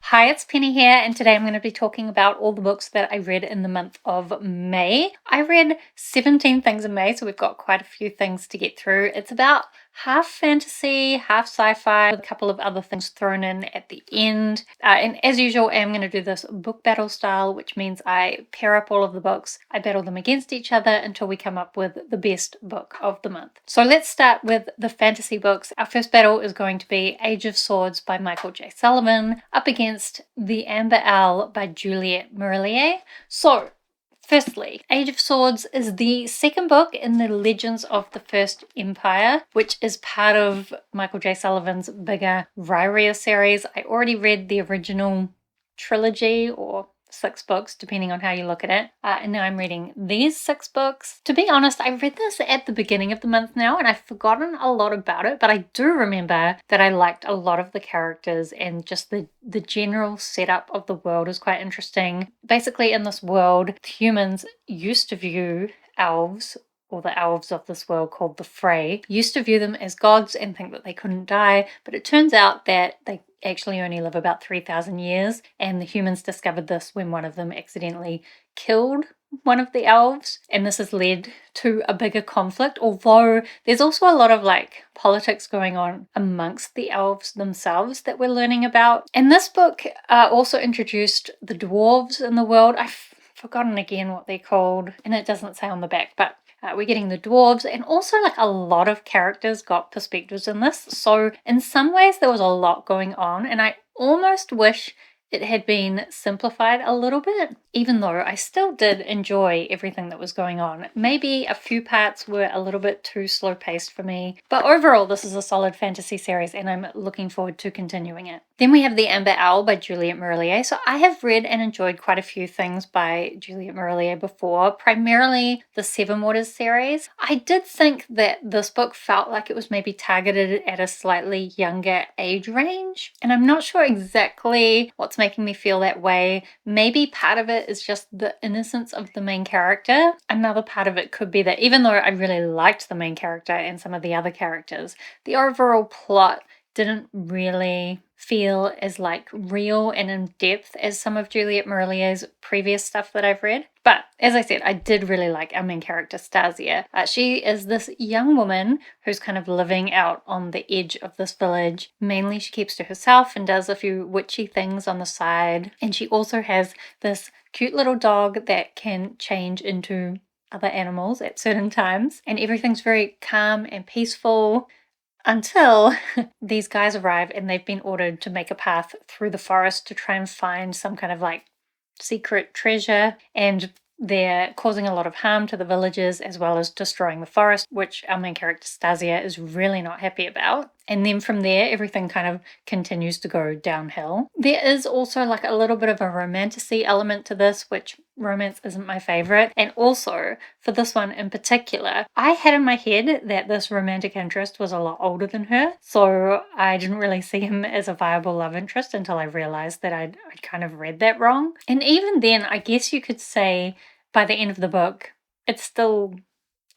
Hi, it's Penny here, and today I'm going to be talking about all the books that I read in the month of May. I read 17 things in May, so we've got quite a few things to get through. It's about half fantasy, half sci-fi, with a couple of other things thrown in at the end. And as usual, I'm going to do this book battle style, which means I pair up all of the books, I battle them against each other until we come up with the best book of the month. So let's start with the fantasy books. Our first battle is going to be Age of Swords by Michael J. Sullivan up against The Amber Owl by Juliet Marillier. So firstly, Age of Swords is the second book in the Legends of the First Empire, which is part of Michael J. Sullivan's bigger Rhyria series. I already read the original trilogy, or 6 books, depending on how you look at it. And now I'm reading these 6 books. To be honest, I read this at the beginning of the month now, and I've forgotten a lot about it, but I do remember that I liked a lot of the characters, and just the general setup of the world is quite interesting. Basically, in this world, humans used to view elves, or the elves of this world called the Frey, used to view them as gods and think that they couldn't die, but it turns out that they actually only live about 3,000 years, and the humans discovered this when one of them accidentally killed one of the elves, and this has led to a bigger conflict, although there's also a lot of politics going on amongst the elves themselves that we're learning about. And this book also introduced the dwarves in the world. I've forgotten again what they're called, and it doesn't say on the back, but we're getting the dwarves, and also a lot of characters got perspectives in this. So in some ways there was a lot going on, and I almost wish it had been simplified a little bit, even though I still did enjoy everything that was going on. Maybe a few parts were a little bit too slow paced for me, but overall this is a solid fantasy series and I'm looking forward to continuing it. Then we have The Amber Owl by Juliet Marillier. So I have read and enjoyed quite a few things by Juliet Marillier before, primarily the Seven Waters series. I did think that this book felt like it was maybe targeted at a slightly younger age range, and I'm not sure exactly what's making me feel that way. Maybe part of it is just the innocence of the main character. Another part of it could be that even though I really liked the main character and some of the other characters, the overall plot didn't really feel as real and in depth as some of Juliet Marillier's previous stuff that I've read. But as I said, I did really like our main character, Stasia. She is this young woman who's kind of living out on the edge of this village. Mainly she keeps to herself and does a few witchy things on the side. And she also has this cute little dog that can change into other animals at certain times. And everything's very calm and peaceful, until these guys arrive and they've been ordered to make a path through the forest to try and find some kind of secret treasure, and they're causing a lot of harm to the villagers as well as destroying the forest, which our main character Stasia is really not happy about. And then from there, everything kind of continues to go downhill. There is also a little bit of a romantasy element to this, which romance isn't my favorite. And also, for this one in particular, I had in my head that this romantic interest was a lot older than her, so I didn't really see him as a viable love interest until I realized that I'd kind of read that wrong. And even then, I guess you could say by the end of the book, it's still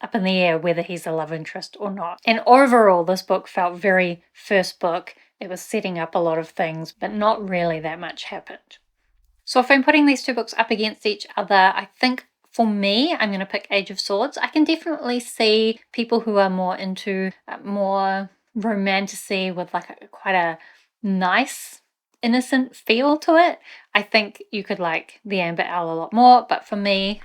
up in the air whether he's a love interest or not. And overall, this book felt very first book. It was setting up a lot of things, but not really that much happened. So if I'm putting these 2 books up against each other, I think for me, I'm going to pick Age of Swords. I can definitely see people who are more into more romantasy with quite a nice, innocent feel to it. I think you could like The Amber Owl a lot more, but for me,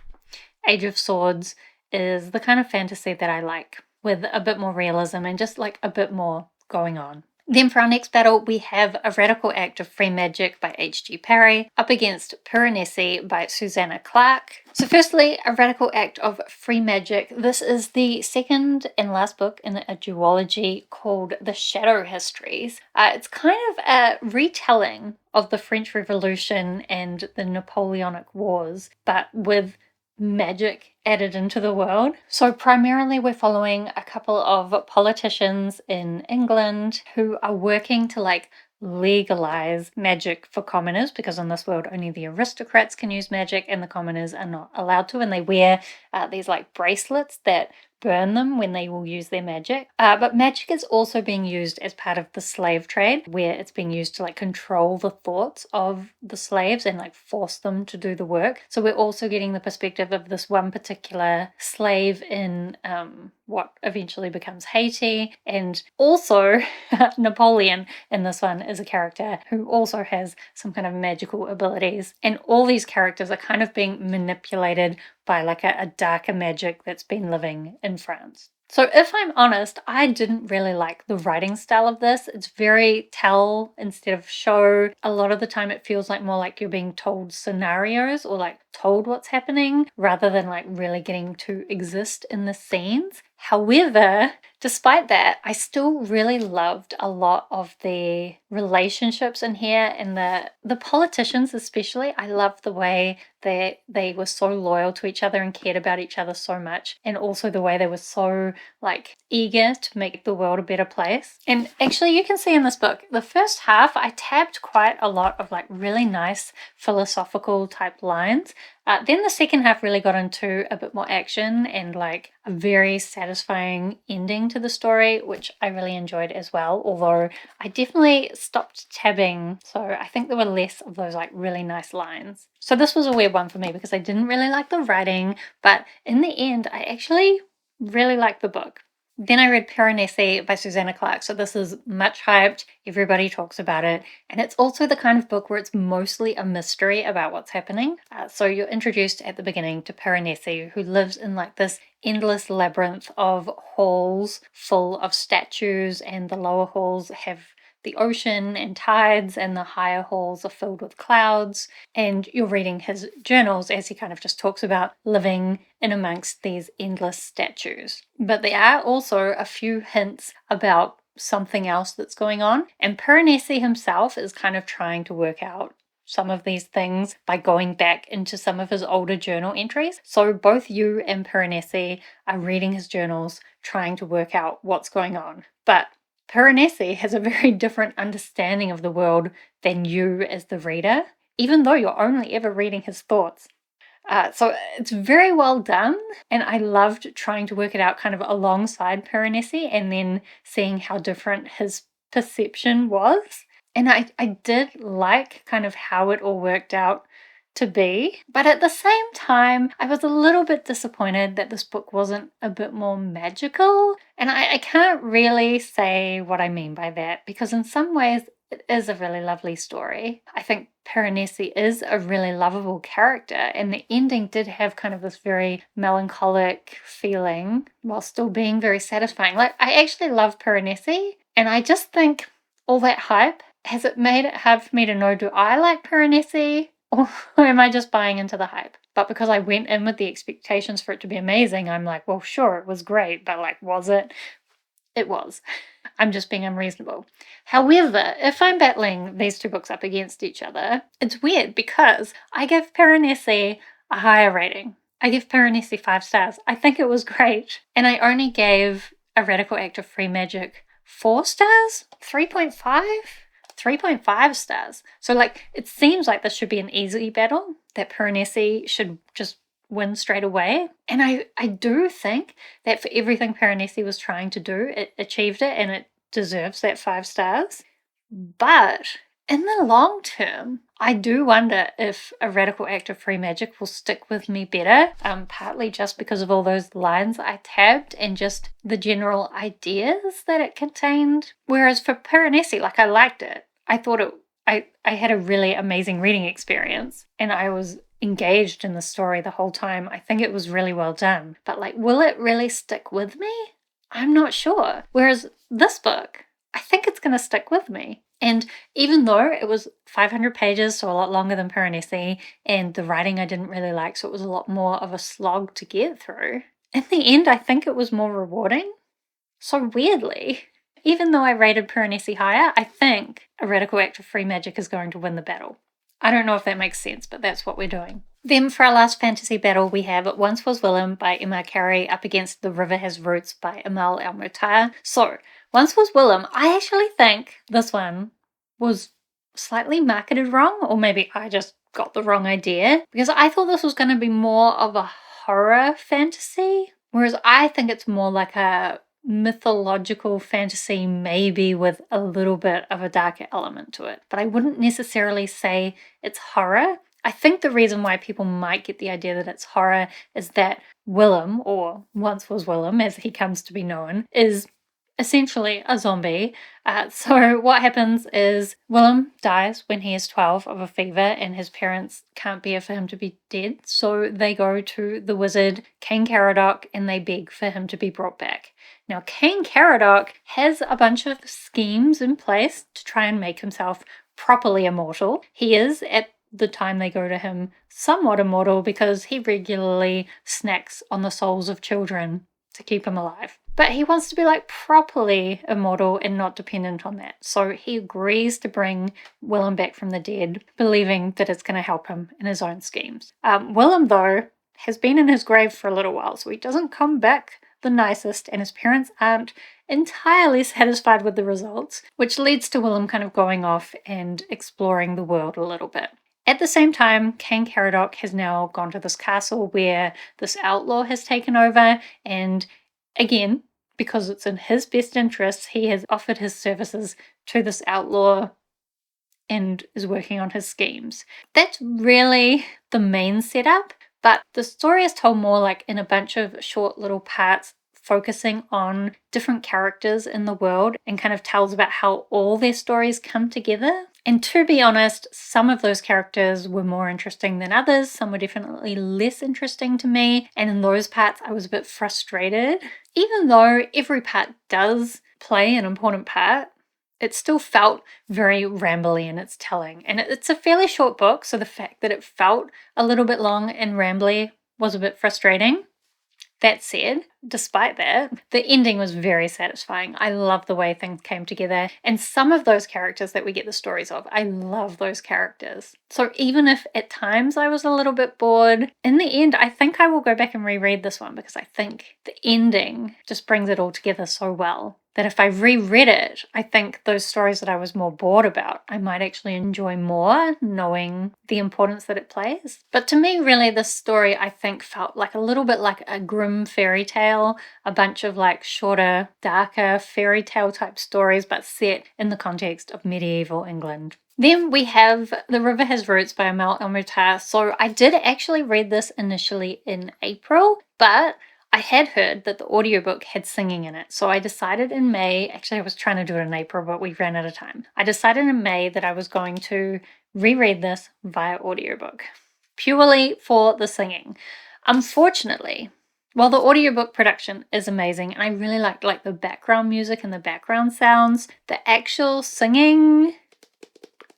Age of Swords is the kind of fantasy that I like, with a bit more realism and just a bit more going on. Then for our next battle, we have A Radical Act of Free Magic by H.G. Parry up against Piranesi by Suzanna Clark. So firstly, A Radical Act of Free Magic. This is the second and last book in a duology called The Shadow Histories. It's kind of a retelling of the French Revolution and the Napoleonic Wars, but with magic added into the world. So primarily we're following a couple of politicians in England who are working to legalize magic for commoners, because in this world only the aristocrats can use magic and the commoners are not allowed to, and they wear these bracelets that burn them when they will use their magic. But magic is also being used as part of the slave trade, where it's being used to like control the thoughts of the slaves and like force them to do the work. So we're also getting the perspective of this one particular slave in what eventually becomes Haiti, and also Napoleon in this one is a character who also has some kind of magical abilities, and all these characters are kind of being manipulated by like a darker magic that's been living in France. So if I'm honest, I didn't really like the writing style of this. It's very tell instead of show. A lot of the time it feels like more like you're being told scenarios or like told what's happening rather than like really getting to exist in the scenes. However, despite that, I still really loved a lot of the relationships in here, and the politicians especially. I loved the way they were so loyal to each other and cared about each other so much, and also the way they were so like eager to make the world a better place. And actually you can see in this book, the first half I tabbed quite a lot of like really nice philosophical type lines. Then the second half really got into a bit more action and like a very satisfying ending to the story, which I really enjoyed as well, although I definitely stopped tabbing, so I think there were less of those like really nice lines. So this was a weird one for me because I didn't really like the writing, but in the end I actually really liked the book. Then I read Piranesi by Susanna Clarke. So this is much hyped, everybody talks about it, and it's also the kind of book where it's mostly a mystery about what's happening. So you're introduced at the beginning to Piranesi, who lives in like this endless labyrinth of halls full of statues, and the lower halls have the ocean and tides, and the higher halls are filled with clouds. And you're reading his journals as he kind of just talks about living in amongst these endless statues. But there are also a few hints about something else that's going on, and Piranesi himself is kind of trying to work out some of these things by going back into some of his older journal entries. So both you and Piranesi are reading his journals, trying to work out what's going on. But Piranesi has a very different understanding of the world than you as the reader, even though you're only ever reading his thoughts. So it's very well done, and I loved trying to work it out kind of alongside Piranesi and then seeing how different his perception was. And I did like kind of how it all worked out to be, but at the same time I was a little bit disappointed that this book wasn't a bit more magical, and I can't really say what I mean by that, because in some ways it is a really lovely story. I think Piranesi is a really lovable character, and the ending did have kind of this very melancholic feeling while still being very satisfying. Like, I actually love Piranesi, and I just think all that hype, has it made it hard for me to know, do I like Piranesi? Or am I just buying into the hype? But because I went in with the expectations for it to be amazing, I'm like, well, sure, it was great, but like, was it? It was. I'm just being unreasonable. However, if I'm battling these two books up against each other, it's weird because I give Piranesi a higher rating. I give Piranesi 5 stars. I think it was great. And I only gave A Radical Act of Free Magic 4 stars? 3.5? 3.5 stars. So like, it seems like this should be an easy battle, that Piranesi should just win straight away. And I do think that for everything Piranesi was trying to do, it achieved it, and it deserves that 5 stars. But in the long term, I do wonder if A Radical Act of Free Magic will stick with me better, partly just because of all those lines I tabbed and just the general ideas that it contained. Whereas for Piranesi, like, I liked it. I thought I had a really amazing reading experience, and I was engaged in the story the whole time. I think it was really well done. But like, will it really stick with me? I'm not sure. Whereas this book, I think it's going to stick with me. And even though it was 500 pages, so a lot longer than Piranesi, and the writing I didn't really like, so it was a lot more of a slog to get through, in the end, I think it was more rewarding. So weirdly, even though I rated Piranesi higher, I think A Radical Act of Free Magic is going to win the battle. I don't know if that makes sense, but that's what we're doing. Then for our last fantasy battle, we have Once Was Willem by Emma Carey up against The River Has Roots by Amal El-Mohtar. So, Once Was Willem, I actually think this one was slightly marketed wrong, or maybe I just got the wrong idea, because I thought this was going to be more of a horror fantasy, Whereas I think it's more like a mythological fantasy, maybe with a little bit of a darker element to it. But I wouldn't necessarily say it's horror. I think the reason why people might get the idea that it's horror is that Willem, or once was Willem as he comes to be known, is essentially a zombie. So what happens is Willem dies when he is 12 of a fever, and his parents can't bear for him to be dead. So they go to the wizard Cain Caradoc and they beg for him to be brought back. Now, Cain Caradoc has a bunch of schemes in place to try and make himself properly immortal. He is, at the time they go to him, somewhat immortal because he regularly snacks on the souls of children to keep him alive. But he wants to be like properly immortal and not dependent on that. So he agrees to bring Willem back from the dead, believing that it's going to help him in his own schemes. Willem, though, has been in his grave for a little while, so he doesn't come back the nicest, and his parents aren't entirely satisfied with the results, which leads to Willem kind of going off and exploring the world a little bit. At the same time, Cain Caradoc has now gone to this castle where this outlaw has taken over, and again, because it's in his best interests, he has offered his services to this outlaw and is working on his schemes. That's really the main setup, but the story is told more like in a bunch of short little parts, focusing on different characters in the world, and kind of tells about how all their stories come together. And to be honest, some of those characters were more interesting than others. Some were definitely less interesting to me. And in those parts, I was a bit frustrated. Even though every part does play an important part, it still felt very rambly in its telling. And it's a fairly short book, so the fact that it felt a little bit long and rambly was a bit frustrating. That said, despite that, the ending was very satisfying. I love the way things came together, and some of those characters that we get the stories of, I love those characters. So even if at times I was a little bit bored, in the end, I think I will go back and reread this one because I think the ending just brings it all together so well that if I reread it, I think those stories that I was more bored about, I might actually enjoy more, knowing the importance that it plays. But to me, really, this story, I think, felt like a little bit like a grim fairy tale, a bunch of like shorter, darker fairy tale type stories, but set in the context of medieval England. Then we have The River Has Roots by Amal El-Mohtar. So I did actually read this initially in April, but I had heard that the audiobook had singing in it, so I decided in May, actually I was trying to do it in April, but we ran out of time. I decided in May that I was going to reread this via audiobook, purely for the singing. Unfortunately, while the audiobook production is amazing, and I really like the background music and the background sounds, the actual singing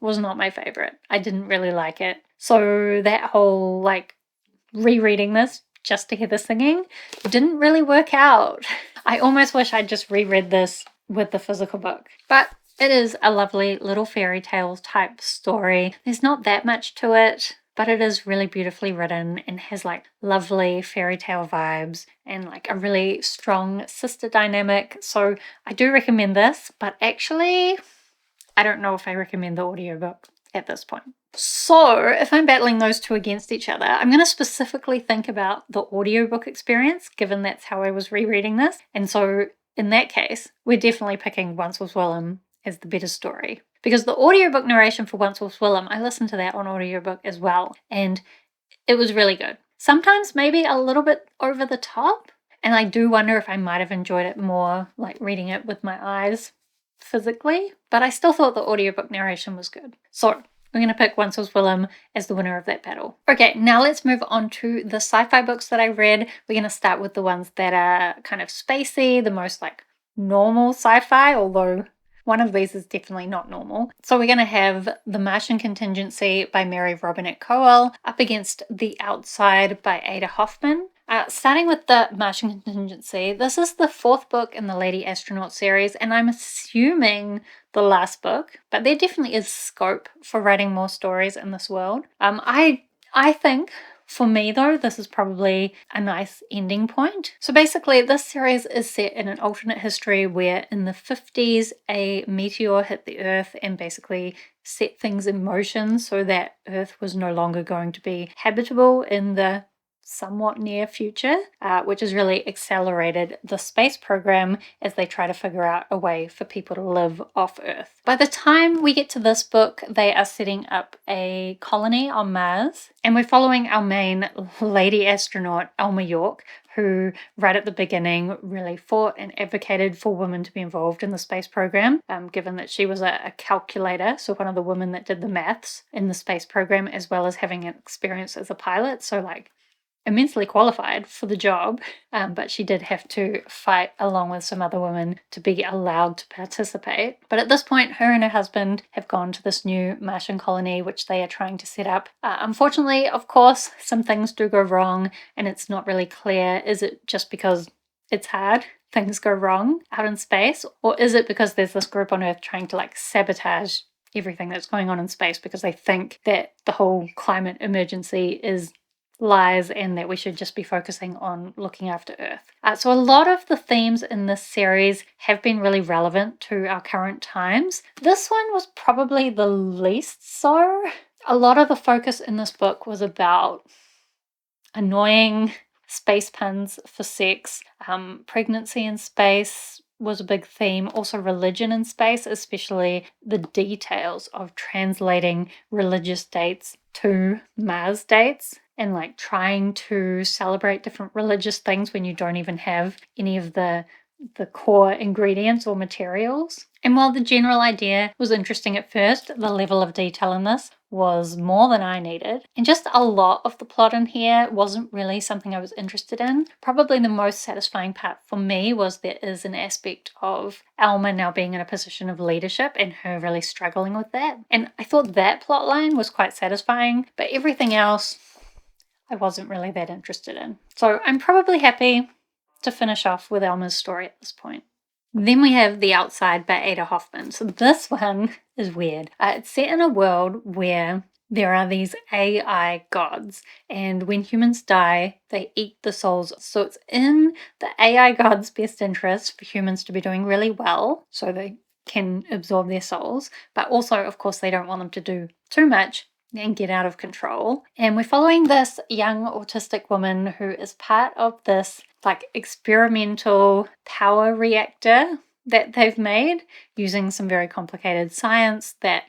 was not my favorite. I didn't really like it. So that whole rereading this just to hear the singing didn't really work out. I almost wish I'd just reread this with the physical book. But it is a lovely little fairy tale type story. There's not that much to it, but it is really beautifully written and has lovely fairy tale vibes and a really strong sister dynamic. So I do recommend this, but actually I don't know if I recommend the audiobook at this point. So if I'm battling those two against each other, I'm going to specifically think about the audiobook experience, given that's how I was rereading this. And so in that case, we're definitely picking Once Was Willem as the better story. Because the audiobook narration for Once Was Willem, I listened to that on audiobook as well, and it was really good. Sometimes maybe a little bit over the top, and I do wonder if I might have enjoyed it more reading it with my eyes physically, but I still thought the audiobook narration was good. So we're going to pick Once Was Willem as the winner of that battle. Okay, now let's move on to the sci-fi books that I read. We're going to start with the ones that are kind of spacey, the most normal sci-fi, although one of these is definitely not normal. So we're going to have The Martian Contingency by Robinette Kowal up against The Outside by Ada Hoffman. Starting with The Martian Contingency, this is the fourth book in the Lady Astronaut series, and I'm assuming the last book, but there definitely is scope for writing more stories in this world. I think, for me though, this is probably a nice ending point. So basically, this series is set in an alternate history where in the 50s, a meteor hit the Earth and basically set things in motion so that Earth was no longer going to be habitable in the somewhat near future, which has really accelerated the space program as they try to figure out a way for people to live off Earth. By the time we get to this book, they are setting up a colony on Mars, and we're following our main lady astronaut, Alma York, who right at the beginning really fought and advocated for women to be involved in the space program, given that she was a calculator, so one of the women that did the maths in the space program, as well as having an experience as a pilot, so like immensely qualified for the job, but she did have to fight along with some other women to be allowed to participate. But at this point, her and her husband have gone to this new Martian colony, which they are trying to set up. Unfortunately, of course, some things do go wrong, and it's not really clear, is it just because it's hard, things go wrong out in space, or is it because there's this group on Earth trying to like sabotage everything that's going on in space because they think that the whole climate emergency is lies and that we should just be focusing on looking after Earth. So a lot of the themes in this series have been really relevant to our current times. This one was probably the least so. A lot of the focus in this book was about annoying space puns for sex, pregnancy in space was a big theme, also religion in space, especially the details of translating religious dates to Mars dates and like trying to celebrate different religious things when you don't even have any of the core ingredients or materials. And while the general idea was interesting at first, the level of detail in this was more than I needed. And just a lot of the plot in here wasn't really something I was interested in. Probably the most satisfying part for me was there is an aspect of Alma now being in a position of leadership and her really struggling with that. And I thought that plot line was quite satisfying, but everything else I wasn't really that interested in. So I'm probably happy to finish off with Alma's story at this point. Then we have The Outside by Ada Hoffman. So this one is weird. It's set in a world where there are these AI gods, and when humans die, they eat the souls. So it's in the AI gods' best interest for humans to be doing really well, so they can absorb their souls, but also, of course, they don't want them to do too much and get out of control. And we're following this young autistic woman who is part of this like experimental power reactor that they've made using some very complicated science that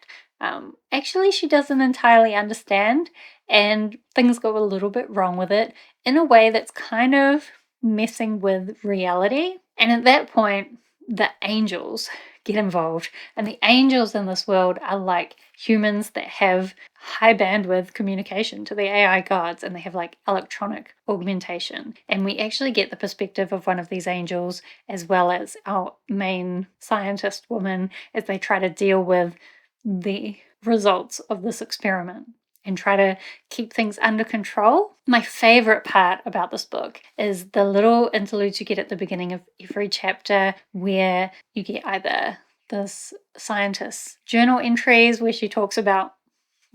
actually she doesn't entirely understand, and things go a little bit wrong with it in a way that's kind of messing with reality. And at that point, the angels get involved, and the angels in this world are like humans that have high bandwidth communication to the AI gods, and they have like electronic augmentation. And we actually get the perspective of one of these angels as well as our main scientist woman as they try to deal with the results of this experiment and try to keep things under control. My favorite part about this book is the little interludes you get at the beginning of every chapter where you get either this scientist's journal entries where she talks about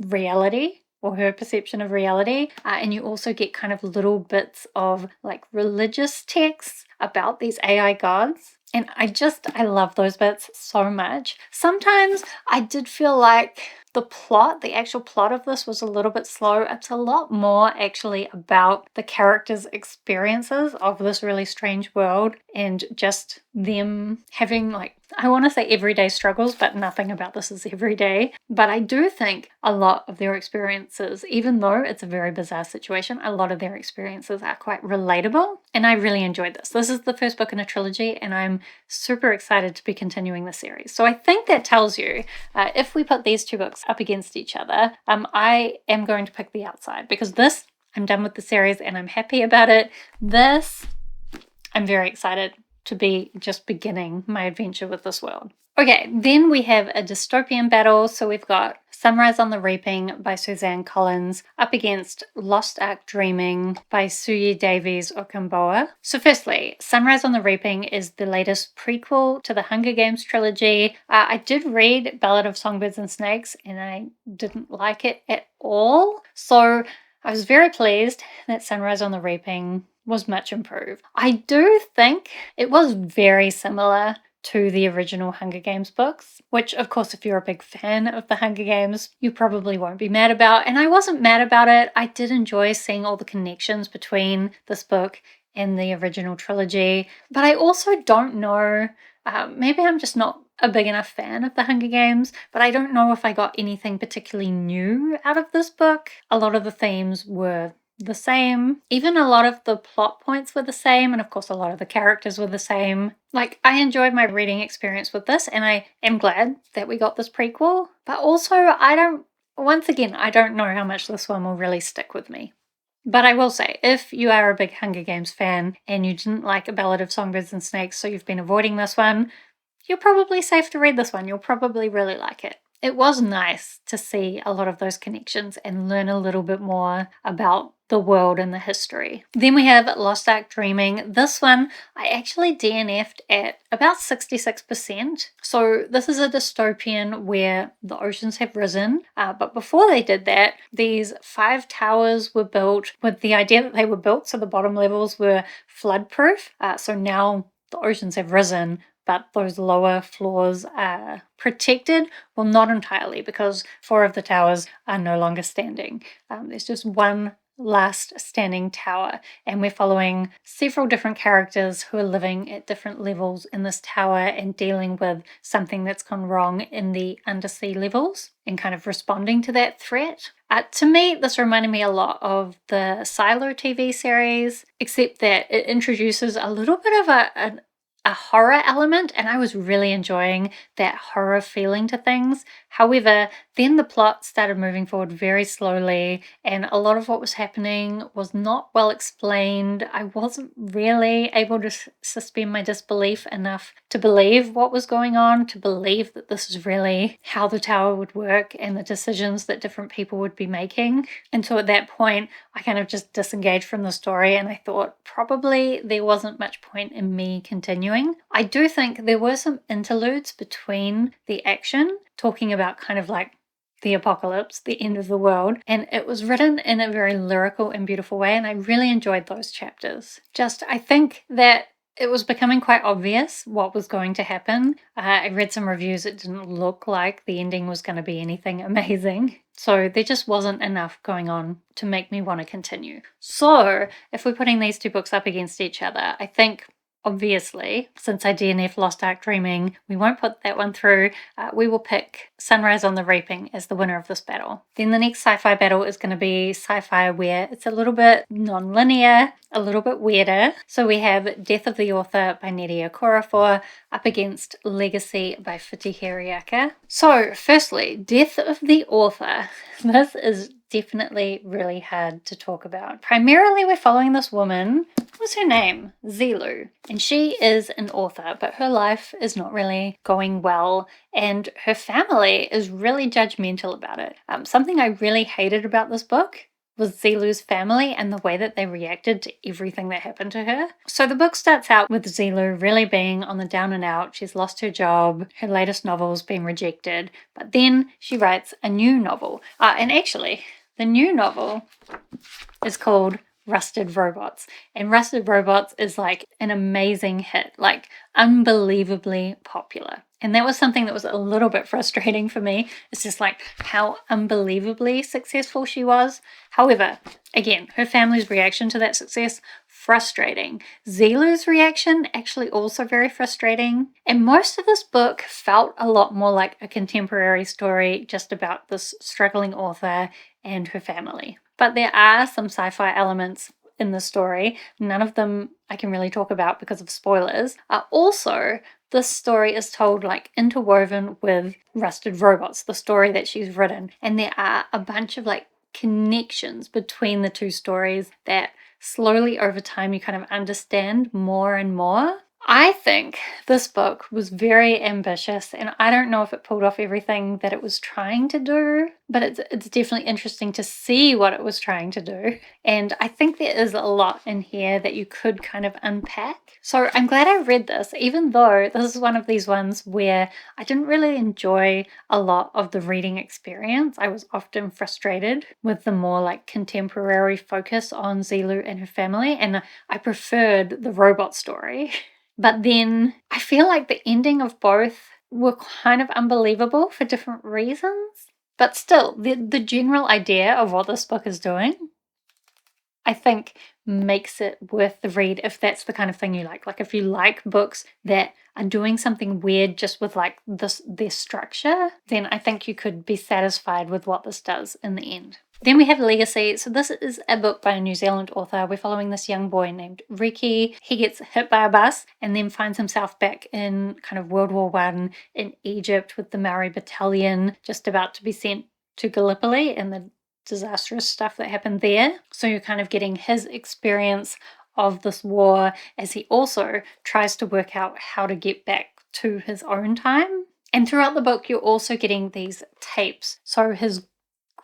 reality or her perception of reality, and you also get kind of little bits of like religious texts about these AI gods. And I love those bits so much. Sometimes I did feel like the actual plot of this was a little bit slow. It's a lot more actually about the characters' experiences of this really strange world and just them having like, I want to say everyday struggles, but nothing about this is everyday. But I do think a lot of their experiences, even though it's a very bizarre situation, a lot of their experiences are quite relatable. And I really enjoyed this. This is the first book in a trilogy, and I'm super excited to be continuing the series. So I think that tells you, if we put these two books up against each other, I am going to pick The Outside, because this, I'm done with the series and I'm happy about it. This, I'm very excited to be just beginning my adventure with this world. Okay, then we have a dystopian battle. So we've got Sunrise on the Reaping by Suzanne Collins up against Lost Ark Dreaming by Suyi Davies Okungbowa. So firstly, Sunrise on the Reaping is the latest prequel to the Hunger Games trilogy. I did read Ballad of Songbirds and Snakes and I didn't like it at all. So I was very pleased that Sunrise on the Reaping was much improved. I do think it was very similar to the original Hunger Games books, which of course if you're a big fan of the Hunger Games, you probably won't be mad about. And I wasn't mad about it. I did enjoy seeing all the connections between this book and the original trilogy, but I also don't know, maybe I'm just not a big enough fan of the Hunger Games, but I don't know if I got anything particularly new out of this book. A lot of the themes were the same. Even a lot of the plot points were the same, and of course a lot of the characters were the same. Like, I enjoyed my reading experience with this, and I am glad that we got this prequel, but also I don't know how much this one will really stick with me. But I will say, if you are a big Hunger Games fan and you didn't like A Ballad of Songbirds and Snakes, so you've been avoiding this one, you're probably safe to read this one. You'll probably really like it. It was nice to see a lot of those connections and learn a little bit more about the world and the history. Then we have Lost Ark Dreaming. This one I actually DNF'd at about 66%. So this is a dystopian where the oceans have risen, but before they did that, these 5 towers were built with the idea that they were built so the bottom levels were flood proof. So now the oceans have risen, but those lower floors are protected. Well, not entirely, because 4 of the towers are no longer standing. There's just one last standing tower, and we're following several different characters who are living at different levels in this tower and dealing with something that's gone wrong in the undersea levels and kind of responding to that threat. To me, this reminded me a lot of the Silo TV series, except that it introduces a little bit of a horror element, and I was really enjoying that horror feeling to things. However, then the plot started moving forward very slowly, and a lot of what was happening was not well explained. I wasn't really able to suspend my disbelief enough to believe what was going on, to believe that this is really how the tower would work and the decisions that different people would be making. And so at that point, I kind of just disengaged from the story, and I thought probably there wasn't much point in me continuing. I do think there were some interludes between the action, talking about kind of like the apocalypse, the end of the world, and it was written in a very lyrical and beautiful way, and I really enjoyed those chapters. I think that it was becoming quite obvious what was going to happen. I read some reviews, it didn't look like the ending was going to be anything amazing. So there just wasn't enough going on to make me want to continue. So if we're putting these 2 books up against each other, I think obviously, since I DNF Lost Ark Dreaming, we won't put that one through. We will pick Sunrise on the Reaping as the winner of this battle. Then the next sci-fi battle is going to be sci-fi where it's a little bit non-linear, a little bit weirder. So we have Death of the Author by Nnedi Okorafor up against Legacy by Whiti Hereaka. So firstly, Death of the Author. This is definitely really hard to talk about. Primarily we're following this woman. What's her name? Zilu. And she is an author, but her life is not really going well, and her family is really judgmental about it. Something I really hated about this book was Zilu's family and the way that they reacted to everything that happened to her. So the book starts out with Zilu really being on the down and out. She's lost her job, her latest novel's been rejected, but then she writes a new novel. And actually, the new novel is called Rusted Robots, and Rusted Robots is like an amazing hit, like unbelievably popular. And that was something that was a little bit frustrating for me. It's just like how unbelievably successful she was. However, again, her family's reaction to that success, frustrating. Zilu's reaction, actually also very frustrating. And most of this book felt a lot more like a contemporary story just about this struggling author and her family. But there are some sci-fi elements in the story. None of them I can really talk about because of spoilers. Also, this story is told like interwoven with Rusted Robots, the story that she's written. And there are a bunch of like connections between the 2 stories that slowly over time you kind of understand more and more. I think this book was very ambitious, and I don't know if it pulled off everything that it was trying to do, but it's definitely interesting to see what it was trying to do. And I think there is a lot in here that you could kind of unpack. So I'm glad I read this, even though this is one of these ones where I didn't really enjoy a lot of the reading experience. I was often frustrated with the more like contemporary focus on Zilu and her family, and I preferred the robot story. But then I feel like the ending of both were kind of unbelievable for different reasons. But still, the general idea of what this book is doing, I think, makes it worth the read if that's the kind of thing you like. Like if you like books that are doing something weird just with like their structure, then I think you could be satisfied with what this does in the end. Then we have Legacy. So this is a book by a New Zealand author. We're following this young boy named Riki. He gets hit by a bus and then finds himself back in kind of World War I in Egypt with the Maori battalion, just about to be sent to Gallipoli and the disastrous stuff that happened there. So you're kind of getting his experience of this war as he also tries to work out how to get back to his own time. And throughout the book, you're also getting these tapes. So his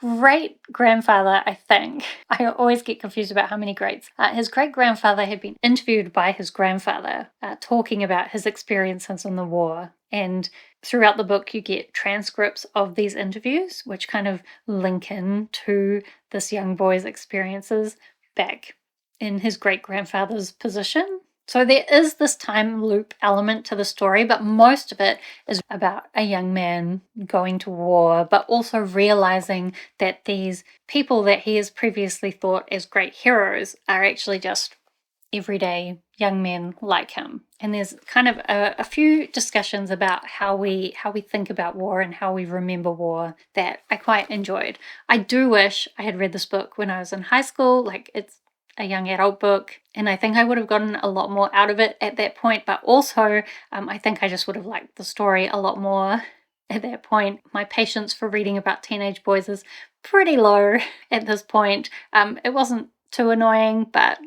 great-grandfather, I think, I always get confused about how many greats, his great-grandfather had been interviewed by his grandfather talking about his experiences in the war. And throughout the book, you get transcripts of these interviews, which kind of link in to this young boy's experiences back in his great-grandfather's position. So there is this time loop element to the story, but most of it is about a young man going to war, but also realizing that these people that he has previously thought as great heroes are actually just everyday young men like him. And there's kind of a few discussions about how we think about war and how we remember war that I quite enjoyed. I do wish I had read this book when I was in high school. Like, it's a young adult book, and I think I would have gotten a lot more out of it at that point, but also I think I just would have liked the story a lot more at that point. My patience for reading about teenage boys is pretty low at this point. It wasn't too annoying, but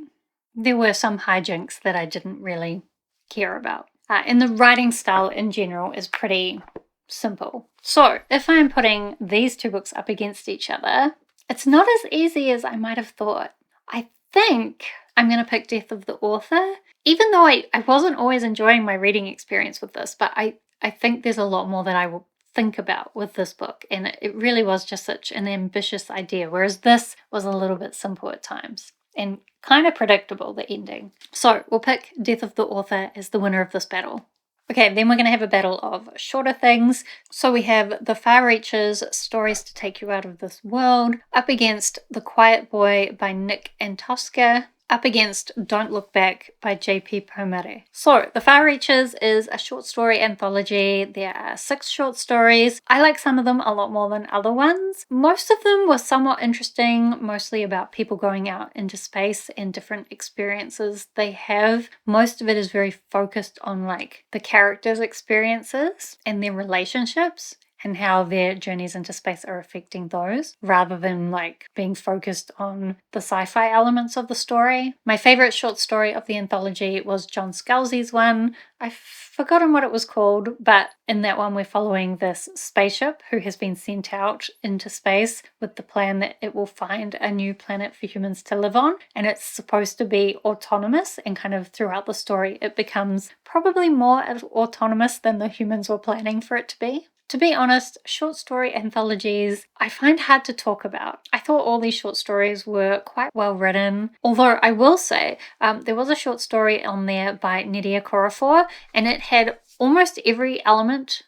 there were some hijinks that I didn't really care about. And the writing style in general is pretty simple. So if I'm putting these two books up against each other, it's not as easy as I might have thought. I think I'm going to pick Death of the Author, even though I wasn't always enjoying my reading experience with this, but I think there's a lot more that I will think about with this book, and it really was just such an ambitious idea, whereas this was a little bit simple at times and kind of predictable, the ending. So we'll pick Death of the Author as the winner of this battle. Okay, then we're going to have a battle of shorter things. So we have The Far Reaches, Stories to Take You Out of This World, up against The Quiet Boy by Nick Antosca, up against Don't Look Back by J.P. Pomare. So, The Far Reaches is a short story anthology. There are 6 short stories. I like some of them a lot more than other ones. Most of them were somewhat interesting, mostly about people going out into space and different experiences they have. Most of it is very focused on like the characters' experiences and their relationships, and how their journeys into space are affecting those, rather than like being focused on the sci-fi elements of the story. My favorite short story of the anthology was John Scalzi's one. I've forgotten what it was called, but in that one we're following this spaceship who has been sent out into space with the plan that it will find a new planet for humans to live on, and it's supposed to be autonomous, and kind of throughout the story it becomes probably more autonomous than the humans were planning for it to be. To be honest, short story anthologies I find hard to talk about. I thought all these short stories were quite well written, although I will say there was a short story on there by Nnedi Okorafor, and it had almost every element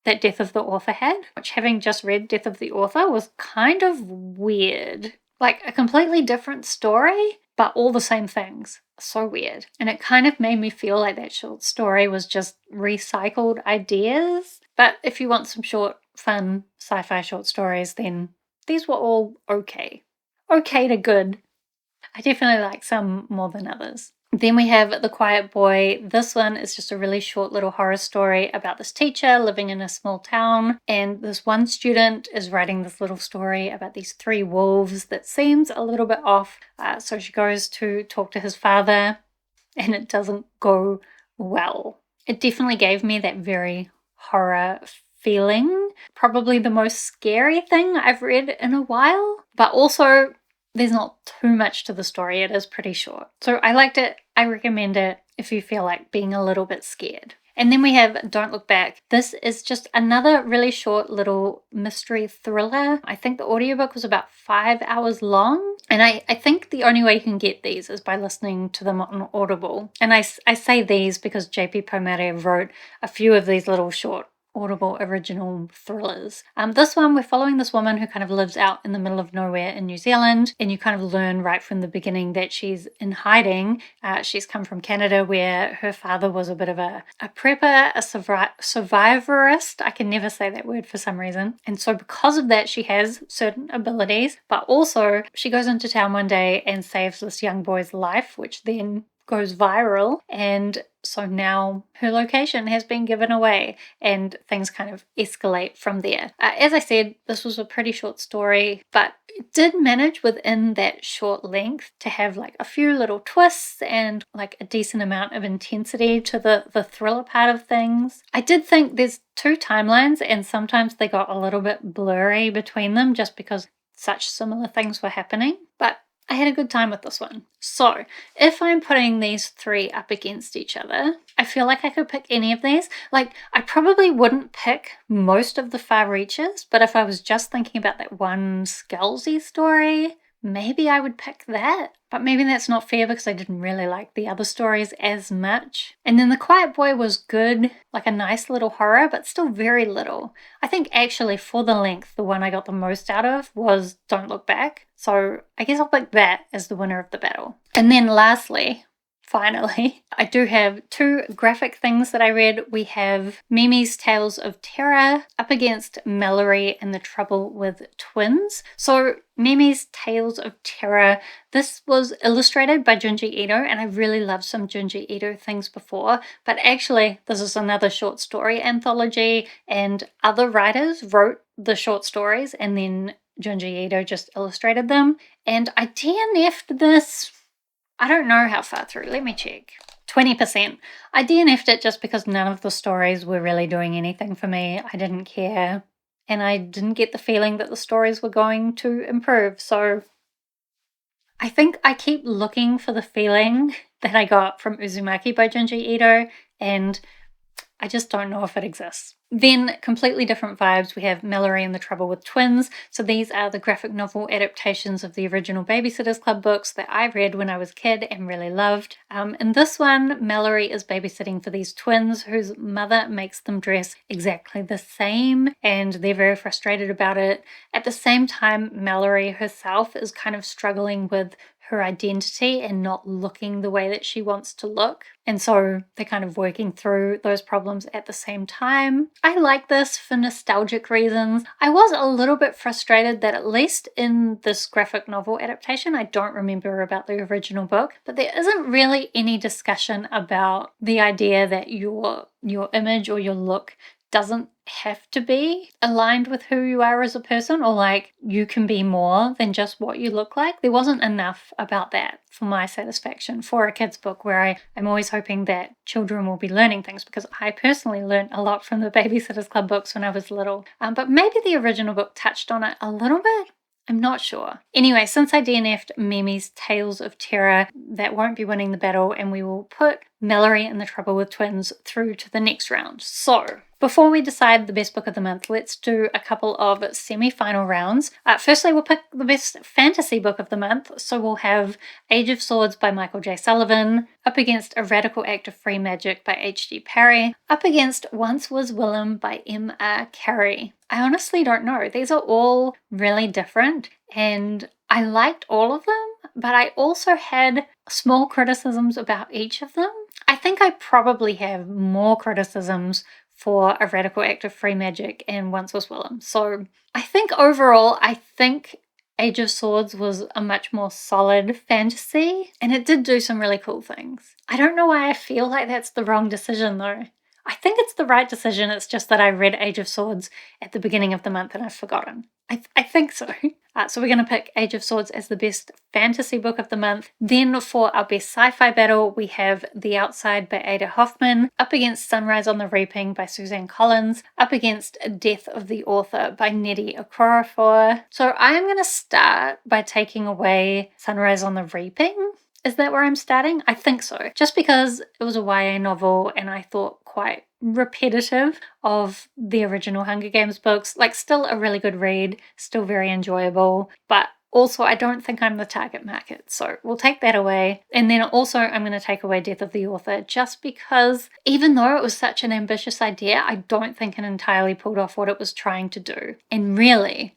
that Death of the Author had, which, having just read Death of the Author, was kind of weird. Like a completely different story, but all the same things. So weird. And it kind of made me feel like that short story was just recycled ideas. But if you want some short, fun sci-fi short stories, then these were all okay. Okay to good. I definitely like some more than others. Then we have The Quiet Boy. This one is just a really short little horror story about this teacher living in a small town, and this one student is writing this little story about these 3 wolves that seems a little bit off. So she goes to talk to his father, and it doesn't go well. It definitely gave me that very horror feeling. Probably the most scary thing I've read in a while, but also there's not too much to the story. It is pretty short. So I liked it. I recommend it if you feel like being a little bit scared. And then we have Don't Look Back. This is just another really short little mystery thriller. I think the audiobook was about 5 hours long. And I think the only way you can get these is by listening to them on Audible. And I say these because JP Pomare wrote a few of these little short Audible original thrillers. This one, we're following this woman who kind of lives out in the middle of nowhere in New Zealand, and you kind of learn right from the beginning that she's in hiding. She's come from Canada, where her father was a bit of a prepper, a survivorist. I can never say that word for some reason. And so because of that, she has certain abilities, but also she goes into town one day and saves this young boy's life, which then goes viral, and so now her location has been given away and things kind of escalate from there. As I said, this was a pretty short story, but it did manage within that short length to have like a few little twists and like a decent amount of intensity to the thriller part of things. I did think there's two timelines, and sometimes they got a little bit blurry between them just because such similar things were happening, but I had a good time with this one. So, if I'm putting these three up against each other, I feel like I could pick any of these. Like, I probably wouldn't pick most of the Far Reaches, but if I was just thinking about that one Scalzi story, maybe I would pick that. But maybe that's not fair because I didn't really like the other stories as much. And then The Quiet Boy was good, like a nice little horror, but still very little. I think actually for the length, the one I got the most out of was Don't Look Back. So I guess I'll pick that as the winner of the battle. And then lastly, finally, I do have two graphic things that I read. We have Mimi's Tales of Terror up against Mallory and the Trouble with Twins. So Mimi's Tales of Terror, this was illustrated by Junji Ito, and I really loved some Junji Ito things before, but actually this is another short story anthology, and other writers wrote the short stories and then Junji Ito just illustrated them, and I DNF'd this, I don't know how far through, let me check. 20%. I DNF'd it just because none of the stories were really doing anything for me. I didn't care, and I didn't get the feeling that the stories were going to improve, so I think I keep looking for the feeling that I got from Uzumaki by Junji Ito, and I just don't know if it exists. Then, completely different vibes, we have Mallory and the Trouble with Twins. So these are the graphic novel adaptations of the original Babysitters Club books that I read when I was a kid and really loved. In this one, Mallory is babysitting for these twins whose mother makes them dress exactly the same, and they're very frustrated about it. At the same time, Mallory herself is kind of struggling with her identity and not looking the way that she wants to look. And so they're kind of working through those problems at the same time. I like this for nostalgic reasons. I was a little bit frustrated that at least in this graphic novel adaptation, I don't remember about the original book, but there isn't really any discussion about the idea that your image or your look doesn't have to be aligned with who you are as a person, or like you can be more than just what you look like. There wasn't enough about that for my satisfaction for a kid's book, where I'm always hoping that children will be learning things, because I personally learned a lot from the Babysitters Club books when I was little, but maybe the original book touched on it a little bit. I'm not sure. Anyway, since I DNF'd Mimi's Tales of Terror, that won't be winning the battle, and we will put Mallory and the Trouble with Twins through to the next round. So, before we decide the best book of the month, let's do a couple of semi-final rounds. Firstly, we'll pick the best fantasy book of the month. So we'll have Age of Swords by Michael J. Sullivan, up against A Radical Act of Free Magic by H.G. Parry, up against Once Was Willem by M.R. Carey. I honestly don't know. These are all really different, and I liked all of them, but I also had small criticisms about each of them. I think I probably have more criticisms for A Radical Act of Free Magic and Once Was Willem. So I think overall, Age of Swords was a much more solid fantasy, and it did do some really cool things. I don't know why I feel like that's the wrong decision though. I think it's the right decision, it's just that I read Age of Swords at the beginning of the month and I've forgotten. I think so. So we're going to pick Age of Swords as the best fantasy book of the month. Then for our best sci-fi battle, we have The Outside by Ada Hoffman, up against Sunrise on the Reaping by Suzanne Collins, up against Death of the Author by Nnedi Okorafor. So I'm going to start by taking away Sunrise on the Reaping. Is that where I'm starting? I think so. Just because it was a YA novel and I thought quite repetitive of the original Hunger Games books. Like, still a really good read, still very enjoyable, but also I don't think I'm the target market, so we'll take that away. And then also I'm going to take away Death of the Author, just because even though it was such an ambitious idea, I don't think it entirely pulled off what it was trying to do. And really,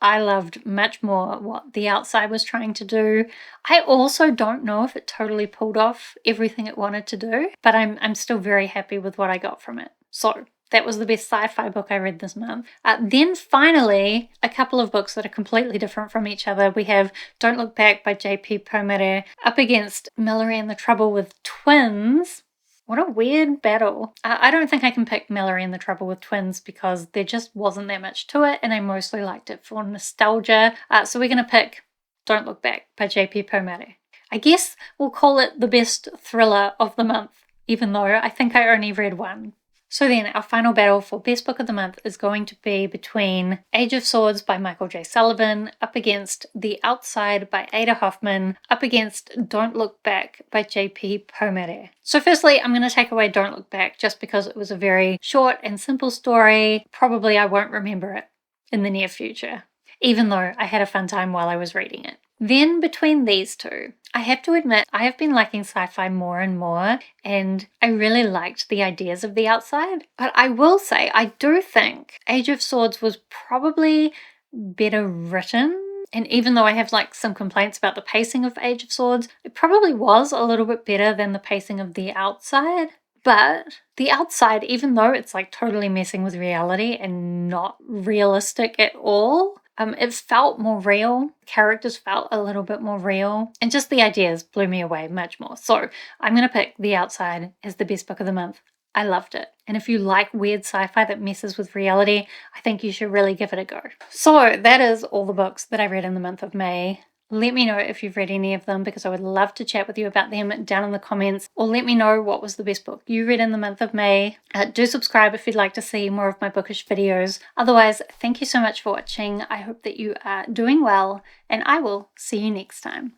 I loved much more what The Outside was trying to do. I also don't know if it totally pulled off everything it wanted to do, but I'm still very happy with what I got from it. So that was the best sci-fi book I read this month. Then finally, a couple of books that are completely different from each other. We have Don't Look Back by J.P. Pomare up against Mallory and the Trouble with Twins. What a weird battle. I don't think I can pick Mallory and the Trouble with Twins because there just wasn't that much to it, and I mostly liked it for nostalgia. So we're going to pick Don't Look Back by J.P. Pomare. I guess we'll call it the best thriller of the month, even though I think I only read one. So then our final battle for Best Book of the Month is going to be between Age of Swords by Michael J. Sullivan up against The Outside by Ada Hoffman up against Don't Look Back by J.P. Pomare. So firstly, I'm going to take away Don't Look Back just because it was a very short and simple story. Probably I won't remember it in the near future, even though I had a fun time while I was reading it. Then between these two, I have to admit I have been liking sci-fi more and more, and I really liked the ideas of The Outside. But I will say I do think Age of Swords was probably better written. And even though I have like some complaints about the pacing of Age of Swords, it probably was a little bit better than the pacing of The Outside. But The Outside, even though it's like totally messing with reality and not realistic at all, it felt more real. Characters felt a little bit more real. And just the ideas blew me away much more. So I'm going to pick The Outside as the best book of the month. I loved it. And if you like weird sci-fi that messes with reality, I think you should really give it a go. So that is all the books that I read in the month of May. Let me know if you've read any of them because I would love to chat with you about them down in the comments, or let me know what was the best book you read in the month of May. Do subscribe if you'd like to see more of my bookish videos. Otherwise, thank you so much for watching. I hope that you are doing well, and I will see you next time.